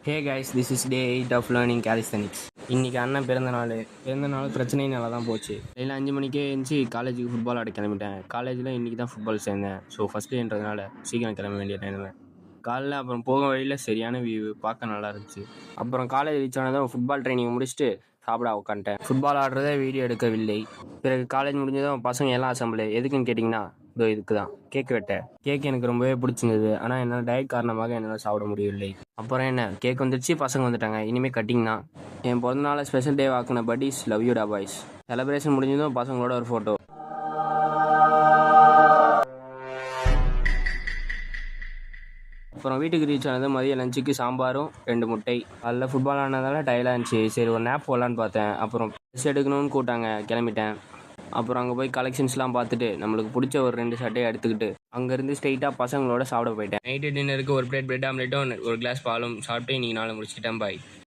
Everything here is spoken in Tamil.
Hey guys, this is day 8 of learning calisthenics. இன்றைக்கி அண்ணன் பிறந்தநாள் பிரச்சனைனால தான் போச்சு. காலையில் 5 மணிக்கே எழுந்துச்சி காலேஜுக்கு ஃபுட்பால் ஆட கிளம்பிட்டேன். காலேஜில் இன்றைக்கி தான் ஃபுட்பால் சேர்ந்தேன். ஸோ ஃபஸ்ட் டேன்றதுனால சீக்கிரம் கிளம்ப வேண்டிய டைம். காலைல அப்புறம் போக வழியில் சரியான வியூ பார்க்க நல்லா இருந்துச்சு. அப்புறம் காலேஜ் ரீச் ஆனதும் ஃபுட்பால் ட்ரைனிங் முடிச்சுட்டு சாப்பிட உட்காந்துட்டேன். ஃபுட்பால் ஆடுறதே வீடியோ எடுக்கவில்லை. பிறகு காலேஜ் முடிஞ்சதும் பசங்க எல்லாம் அசம்பிள். எதுக்குன்னு கேட்டிங்கன்னா, இதுக்கு தான் கேக் வெட்டேன். கேக் எனக்கு ரொம்பவே பிடிச்சிருந்தது. ஆனால் என்னால் டயட் காரணமாக என்னால் சாப்பிட முடியவில்லை. அப்புறம் என்ன, கேக் வந்துடுச்சு, பசங்க வந்துட்டாங்க. இனிமேல் கட்டிங் தான். என் பிறந்தநாளை ஸ்பெஷல் டே ஆக்குன பட்டீஸ், லவ் யூ டா பாய்ஸ். செலிப்ரேஷன் முடிஞ்சதும் பசங்களோட ஒரு ஃபோட்டோ. அப்புறம் வீட்டுக்கு ரீச் ஆனது மதிய லஞ்சுக்கு சாம்பாரும் 2 முட்டை. அதில் ஃபுட்பால் ஆனதால டயர்டாக இருந்துச்சு. சரி ஒரு நேப் போடலான்னு பார்த்தேன். அப்புறம் ட்ரெஸ் எடுக்கணும்னு கூட்டாங்க, கிளம்பிட்டேன். அப்புறம் அங்கே போய் கலெக்ஷன்ஸ்லாம் பார்த்துட்டு நம்மளுக்கு பிடிச்ச ஒரு 2 சட்டையை எடுத்துக்கிட்டு அங்கேருந்து ஸ்ட்ரெயிட்டாக பசங்களோட சாப்பிட போயிட்டேன். நைட்டு டின்னருக்கு ஒரு பிளேட் பிரெட் ஆம்லேட்டும் ஒரு கிளாஸ் பாலும் சாப்பிட்டு இன்றைக்கி நாளை முடிச்சிட்டேன். பாய்.